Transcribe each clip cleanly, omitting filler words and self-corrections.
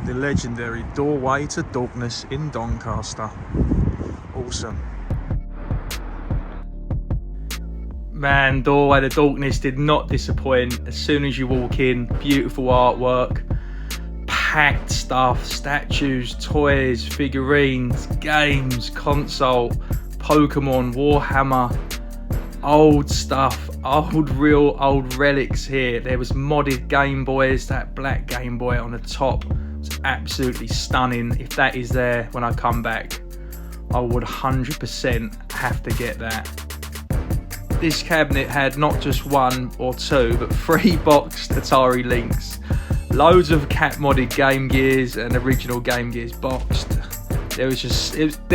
The legendary doorway to Dorkness in Doncaster. Awesome. Man, doorway to Dorkness did not disappoint. As soon as you walk in, beautiful artwork, packed stuff, statues, toys, figurines, games, console, Pokemon, Warhammer, old stuff, old relics here. There was modded Game Boys, that black Game Boy on the top was absolutely stunning. If that is there when I come back, I would 100% have to get that. This cabinet had not just one or two, but 3 boxed Atari Lynx, loads of cat modded Game Gears and original Game Gears boxed. There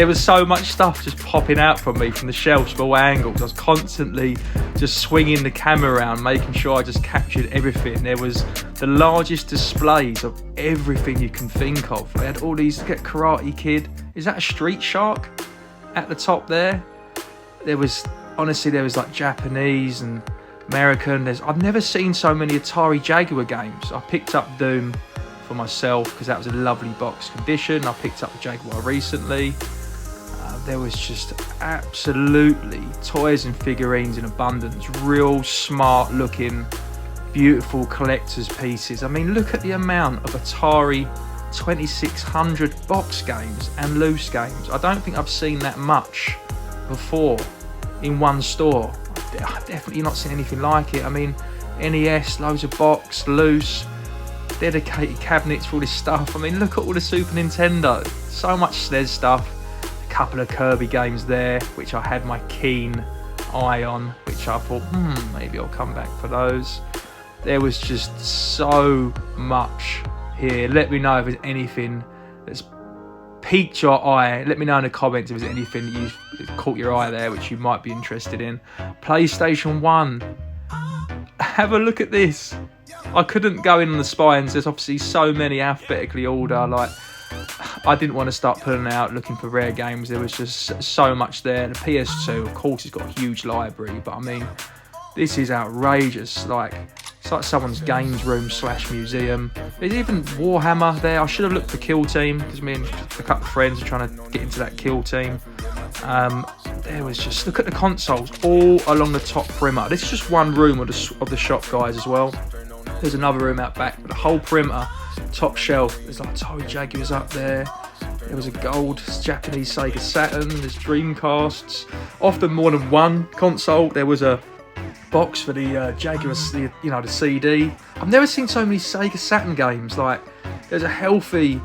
was so much stuff just popping out from me from the shelves from all angles. I was constantly just swinging the camera around, making sure I just captured everything. There was the largest displays of everything you can think of. They had all these, look at Karate Kid. Is that a Street Shark at the top there? There was like Japanese and American. I've never seen so many Atari Jaguar games. I picked up Doom for myself because that was a lovely box condition. I picked up the Jaguar recently. There was just absolutely toys and figurines in abundance. Real smart looking, beautiful collector's pieces. I mean, look at the amount of Atari 2600 box games and loose games. I don't think I've seen that much before in one store. I've definitely not seen anything like it. I mean, NES, loads of box, loose, dedicated cabinets for all this stuff. I mean, look at all the Super Nintendo. So much SNES stuff. A couple of Kirby games there, which I had my keen eye on, which I thought, maybe I'll come back for those. There was just so much here. Let me know if there's anything that's piqued your eye. Let me know in the comments if there's anything that you've caught your eye there which you might be interested in. PlayStation 1. Have a look at this. I couldn't go in on the spines. There's obviously so many alphabetically order. Like, I didn't want to start pulling out looking for rare games. There was just so much there. The PS2, of course, has got a huge library, but I mean, this is outrageous. Like, it's like someone's games room / museum. There's even Warhammer there. I should have looked for Kill Team because me and a couple of friends are trying to get into that Kill Team. There was just, look at the consoles all along the top perimeter. This is just one room of the shop, guys, as well. There's another room out back, but the whole perimeter, top shelf, there's like Atari Jaguars up there. There was a gold Japanese Sega Saturn. There's Dreamcasts. Often more than one console. There was a box for the Jaguars, the CD. I've never seen so many Sega Saturn games. Like, there's a healthy,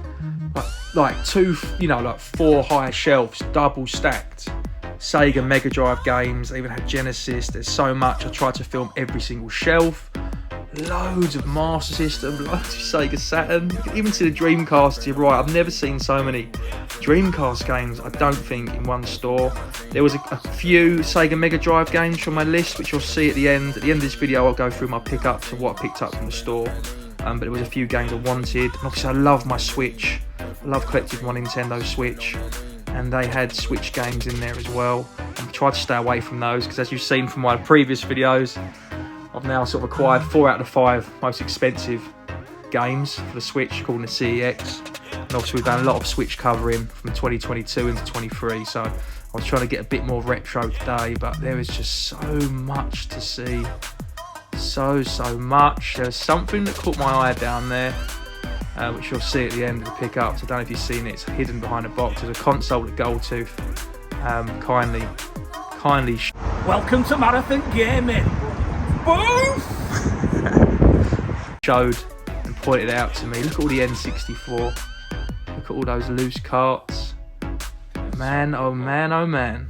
like 4 high shelves, double stacked. Sega Mega Drive games. They even had Genesis. There's so much. I tried to film every single shelf. Loads of Master System, loads of Sega Saturn. You can even see the Dreamcast to your right. I've never seen so many Dreamcast games, I don't think, in one store. There was a few Sega Mega Drive games from my list, which you'll see at the end. At the end of this video, I'll go through my pickups of what I picked up from the store. But there was a few games I wanted. And obviously, I love my Switch. I love collecting my Nintendo Switch. And they had Switch games in there as well. I tried to stay away from those because, as you've seen from my previous videos, I've now sort of acquired 4 out of the 5 most expensive games for the Switch, called the CEX. And obviously we've done a lot of Switch covering from 2022 into 23, so I was trying to get a bit more retro today, but there is just so much to see. So much. There's something that caught my eye down there, which you'll see at the end of the pickups. I don't know if you've seen it, it's hidden behind a box. There's a console that Goldtooth kindly Welcome to Marathon Gaming. Boom! showed and pointed out to me. Look at all the N64. Look at all those loose carts. Man, oh man, oh man.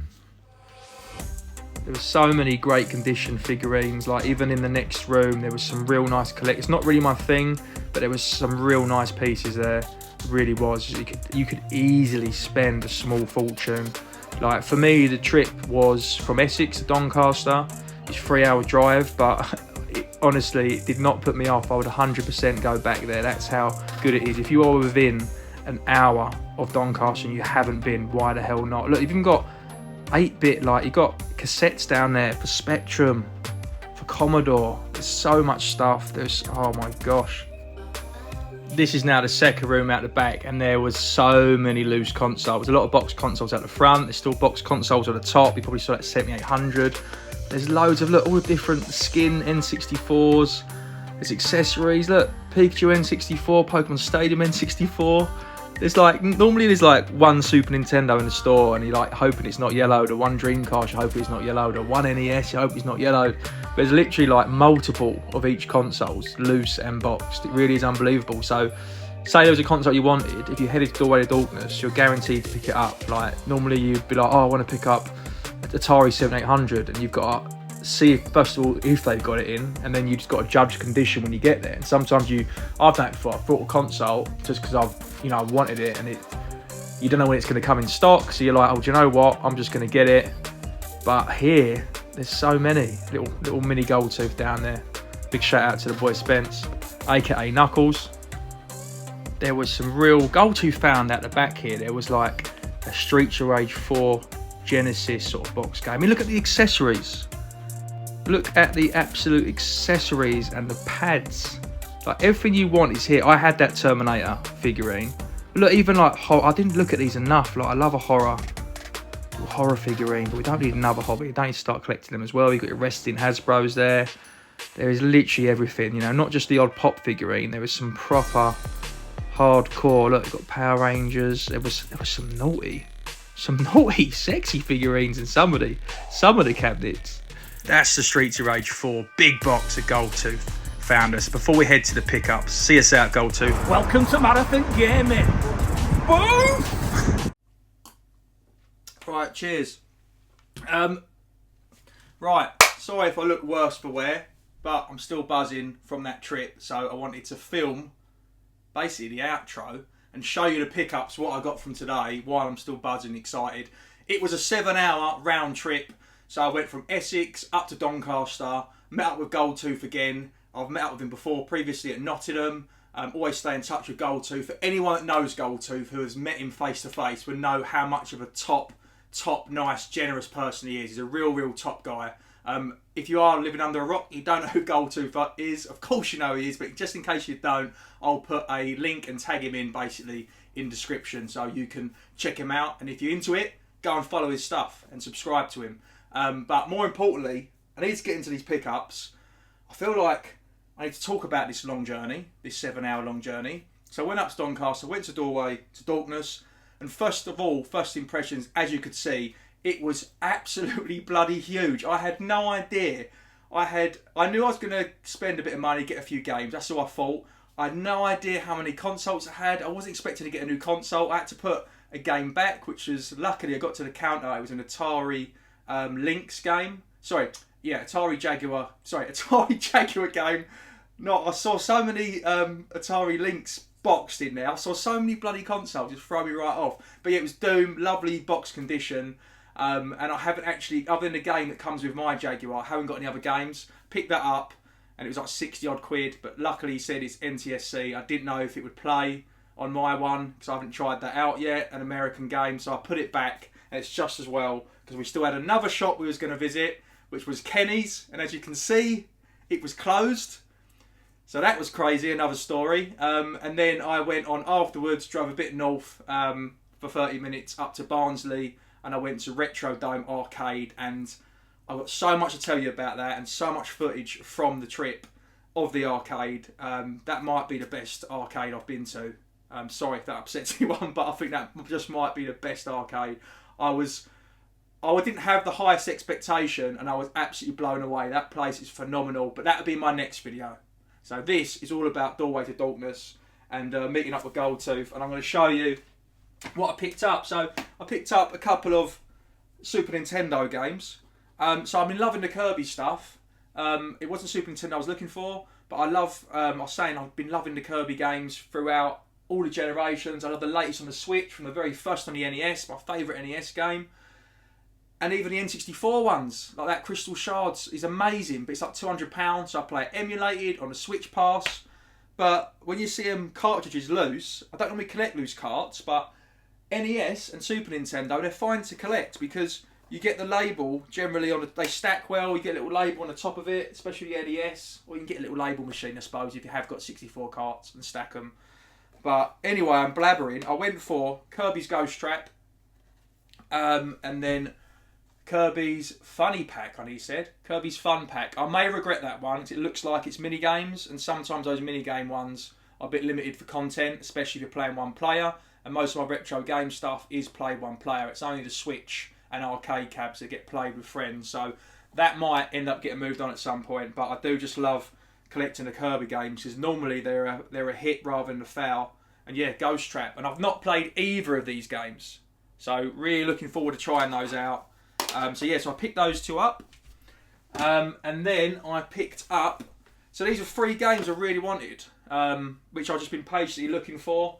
There were so many great condition figurines. Like, even in the next room, there was some real nice collect. It's not really my thing, but there was some real nice pieces there. It really was. You could easily spend a small fortune. Like, for me, the trip was from Essex to Doncaster. It's a 3-hour drive, but honestly, it did not put me off. I would 100% go back there. That's how good it is. If you are within an hour of Doncaster and you haven't been, why the hell not? Look, you've even got 8-bit, like, you've got cassettes down there for Spectrum, for Commodore. There's so much stuff. There's, oh my gosh. This is now the second room out the back, and there was so many loose consoles. A lot of box consoles at the front. There's still box consoles at the top. You probably saw that 7800. There's loads of, look, all the different skin N64s. There's accessories. Look, Pikachu N64, Pokemon Stadium N64. There's like, normally there's like one Super Nintendo in the store, and you're like hoping it's not yellowed, or one Dreamcast, you hope it's not yellowed, or one NES, you hope it's not yellowed. There's literally like multiple of each consoles, loose and boxed. It really is unbelievable. So, say there was a console you wanted, if you headed to Doorway to Dorkness, you're guaranteed to pick it up. Like, normally you'd be like, oh, I want to pick up Atari 7800, and you've got to see, first of all, if they've got it in, and then you just got to judge condition when you get there. And sometimes I've done it before, I've bought a console just because I've wanted it, and you don't know when it's going to come in stock, so you're like, oh, do you know what, I'm just going to get it. But here, there's so many little mini Goldtooth down there. Big shout out to the boy Spence, aka Knuckles. There was some real Goldtooth found at the back here. There was like a Streets of Rage 4 Genesis sort of box game. I mean, look at the accessories. Look at the absolute accessories and the pads. Like, everything you want is here. I had that Terminator figurine. Look, even like I didn't look at these enough. Like, I love a horror figurine, but we don't need another hobby. We don't need to start collecting them as well. You've got your resting Hasbros there. There is literally everything, not just the odd pop figurine. There is some proper hardcore. Look, you've got Power Rangers. There was some naughty, sexy figurines in some of the cabinets. That's the Streets of Rage 4 big box of Goldtooth found us. Before we head to the pickups, see us out, Goldtooth. Welcome to Marathon Gaming. Boom! Right, cheers. Right, sorry if I look worse for wear, but I'm still buzzing from that trip, so I wanted to film basically the outro and show you the pickups, what I got from today, while I'm still buzzing excited. It was a 7-hour round trip, so I went from Essex up to Doncaster, met up with Goldtooth again. I've met up with him before, previously at Nottingham. Always stay in touch with Goldtooth. For anyone that knows Goldtooth, who has met him face to face, will know how much of a top, nice, generous person he is. He's a real top guy. If you are living under a rock, you don't know who Goldtooth is. Of course you know he is, but just in case you don't, I'll put a link and tag him in basically in description so you can check him out. And if you're into it, go and follow his stuff and subscribe to him. But more importantly, I need to get into these pickups. I feel like I need to talk about this long journey, this 7-hour long journey. So I went up to Doncaster, went to Doorway to Dorkness, and first of all, first impressions, as you could see, it was absolutely bloody huge. I had no idea. I knew I was going to spend a bit of money, get a few games. That's all I thought. I had no idea how many consoles I had. I wasn't expecting to get a new console. I had to put a game back, which was, luckily I got to the counter. It was an Atari Lynx game. Atari Jaguar game. I saw so many Atari Lynx boxed in there. I saw so many bloody consoles, just throw me right off. But yeah, it was Doom, lovely box condition. And I haven't actually, other than the game that comes with my Jaguar, I haven't got any other games. Picked that up, and it was like 60 odd quid. But luckily he said it's NTSC. I didn't know if it would play on my one, because I haven't tried that out yet, an American game. So I put it back, and it's just as well, because we still had another shop we was going to visit, which was Kenny's, and as you can see, it was closed. So that was crazy, another story. And then I went on afterwards, drove a bit north for 30 minutes up to Barnsley, and I went to Retro Dome Arcade, and I've got so much to tell you about that, and so much footage from the trip of the arcade. That might be the best arcade I've been to. Sorry if that upsets anyone, but I think that just might be the best arcade. I didn't have the highest expectation, and I was absolutely blown away. That place is phenomenal, but that'll be my next video. So this is all about Doorway to Dorkness and meeting up with Goldtooth, and I'm going to show you what I picked up. So I picked up a couple of Super Nintendo games. So I've been loving the Kirby stuff. It wasn't Super Nintendo I was looking for, but I was saying I've been loving the Kirby games throughout all the generations. I love the latest on the Switch, from the very first on the NES, my favourite NES game. And even the N64 ones, like that Crystal Shards, is amazing, but it's like £200, so I play it emulated on the Switch Pass. But when you see them cartridges loose, I don't normally collect loose carts, but NES and Super Nintendo, they're fine to collect, because you get the label generally they stack well, you get a little label on the top of it, especially the NES, or you can get a little label machine, I suppose, if you have got 64 carts and stack them. But anyway, I'm blabbering. I went for Kirby's Ghost Trap, and then Kirby's Funny Pack, he said. Kirby's Fun Pack. I may regret that one because it looks like it's mini games, and sometimes those mini game ones are a bit limited for content, especially if you're playing one player. And most of my retro game stuff is played one player. It's only the Switch and arcade cabs that get played with friends. So that might end up getting moved on at some point. But I do just love collecting the Kirby games because normally they're a hit rather than a foul. And yeah, Ghost Trap. And I've not played either of these games. So really looking forward to trying those out. So I picked those two up. And then I picked up... So these are 3 games I really wanted, which I've just been patiently looking for.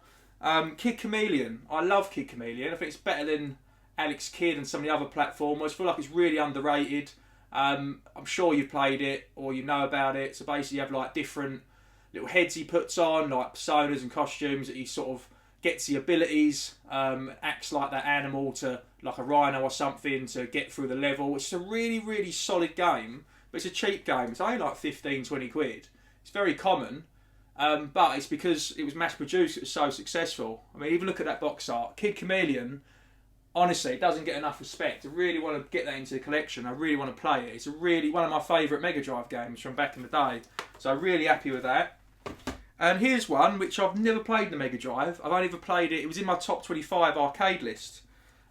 Kid Chameleon. I love Kid Chameleon. I think it's better than Alex Kidd and some of the other platformers. I feel like it's really underrated. I'm sure you've played it or you know about it. So basically you have like different little heads he puts on, like personas and costumes that he sort of gets the abilities, acts like that animal to like a rhino or something to get through the level. It's a really, really solid game, but it's a cheap game. It's only like 15, 20 quid. It's very common. But it's because it was mass produced, it was so successful. I mean, even look at that box art. Kid Chameleon, honestly, it doesn't get enough respect. I really want to get that into the collection. I really want to play it. It's really one of my favourite Mega Drive games from back in the day. So I'm really happy with that. And here's one which I've never played in the Mega Drive. I've only ever played it, it was in my top 25 arcade list.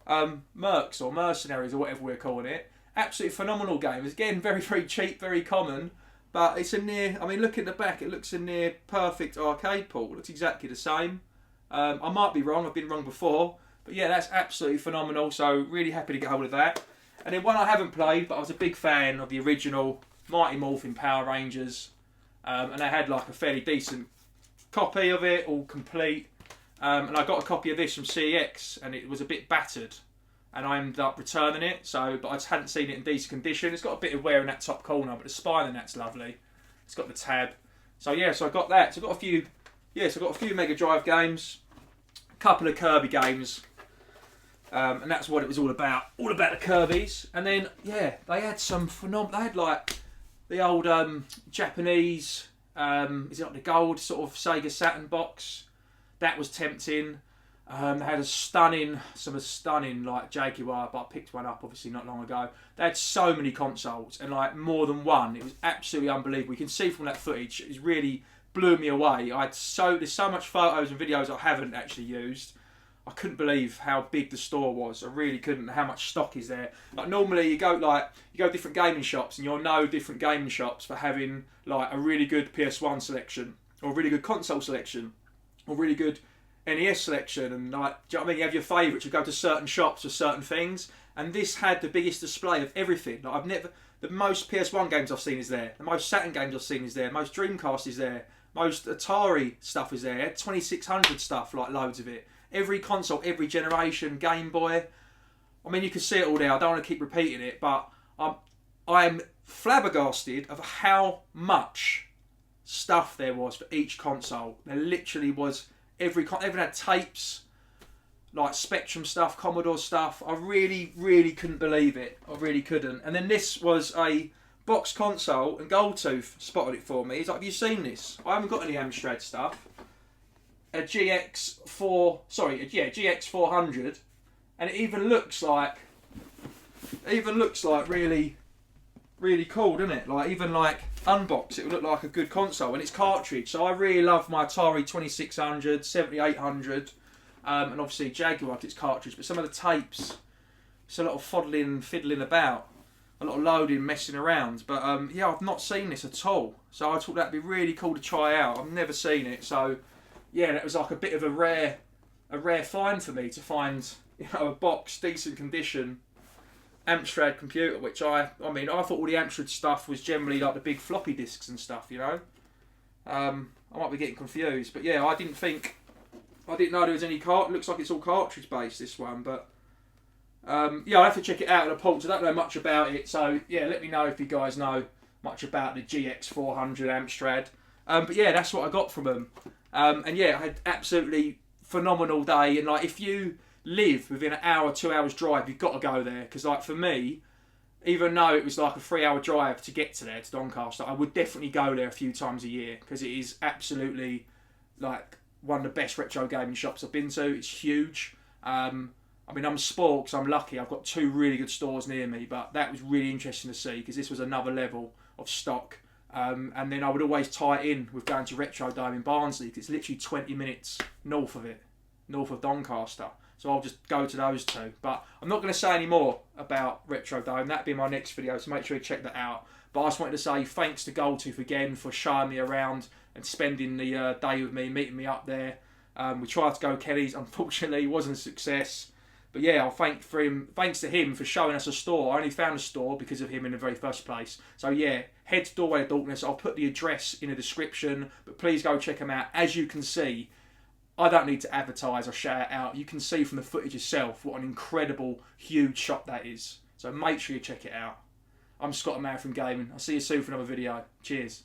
Mercs or Mercenaries or whatever we're calling it. Absolutely phenomenal game. It's again very, very cheap, very common. But it's a near, I mean, look at the back, it looks a near perfect arcade port. It looks exactly the same. I might be wrong, I've been wrong before. But yeah, that's absolutely phenomenal, so really happy to get hold of that. And then one I haven't played, but I was a big fan of the original Mighty Morphin Power Rangers. And they had like a fairly decent copy of it, all complete. And I got a copy of this from CEX, and it was a bit battered. And I ended up returning it, but I just hadn't seen it in decent condition. It's got a bit of wear in that top corner, but the spine in that's lovely. It's got the tab. So yeah, so I got that. So I got a few Mega Drive games, a couple of Kirby games, and that's what it was all about. All about the Kirbys. And then yeah, they had some phenomenal. They had like the old Japanese, is it like the gold sort of Sega Saturn box? That was tempting. They had some stunning like Jaguar, but I picked one up obviously not long ago. They had so many consoles and like more than one. It was absolutely unbelievable. You can see from that footage, it really blew me away. There's so much photos and videos I haven't actually used. I couldn't believe how big the store was. I really couldn't. How much stock is there? Like normally you go different gaming shops and you'll know different gaming shops for having like a really good PS1 selection or a really good console selection or really good NES selection, and like, do you know what I mean? You have your favourites. You go to certain shops for certain things, and this had the biggest display of everything. Like the most PS1 games I've seen is there. The most Saturn games I've seen is there. Most Dreamcast is there. Most Atari stuff is there. 2600 stuff, like loads of it. Every console, every generation, Game Boy. I mean, you can see it all there. I don't want to keep repeating it, but I'm flabbergasted of how much stuff there was for each console. There literally was. Everyone had tapes, like Spectrum stuff, Commodore stuff. I really, really couldn't believe it. I really couldn't. And then this was a box console, and Goldtooth spotted it for me. He's like, have you seen this? I haven't got any Amstrad stuff. A GX400, and it even looks like really, really cool, doesn't it? Like even like unboxed, it would look like a good console, and it's cartridge. So I really love my Atari 2600, 7800, and obviously Jaguar, it's cartridge. But some of the tapes, it's a lot of fiddling about, a lot of loading, messing around. But yeah, I've not seen this at all, so I thought that'd be really cool to try out. I've never seen it, so yeah, that was like a bit of a rare find for me to find, you know, a box, decent condition Amstrad computer, which I thought all the Amstrad stuff was generally like the big floppy disks and stuff, you know. I might be getting confused, but yeah, I didn't know there was any it looks like it's all cartridge based, this one, but yeah, I'll have to check it out at the ports. I don't know much about it, so yeah, let me know if you guys know much about the GX400 Amstrad. But yeah, that's what I got from them. And yeah, I had absolutely phenomenal day, and like if you live within an hour, 2 hours drive, you've got to go there, because like for me, even though it was like a 3-hour drive to get to there, to Doncaster, I would definitely go there a few times a year, because it is absolutely like one of the best retro gaming shops I've been to. It's huge. I mean, I'm spoiled because I'm lucky. I've got 2 really good stores near me, but that was really interesting to see because this was another level of stock. And then I would always tie it in with going to Retro Dome in Barnsley because it's literally 20 minutes north of it, north of Doncaster. So I'll just go to those 2. But I'm not going to say any more about Retro Dome. That'll be my next video, so make sure you check that out. But I just wanted to say thanks to Goldtooth again for showing me around and spending the day with me, meeting me up there. We tried to go Kelly's, unfortunately it wasn't a success. But yeah, thanks to him for showing us a store. I only found a store because of him in the very first place. So yeah, head to Doorway to Dorkness. I'll put the address in the description, but please go check them out. As you can see, I don't need to advertise or shout it out. You can see from the footage yourself what an incredible, huge shop that is. So make sure you check it out. I'm Scott, a man from gaming. I'll see you soon for another video. Cheers.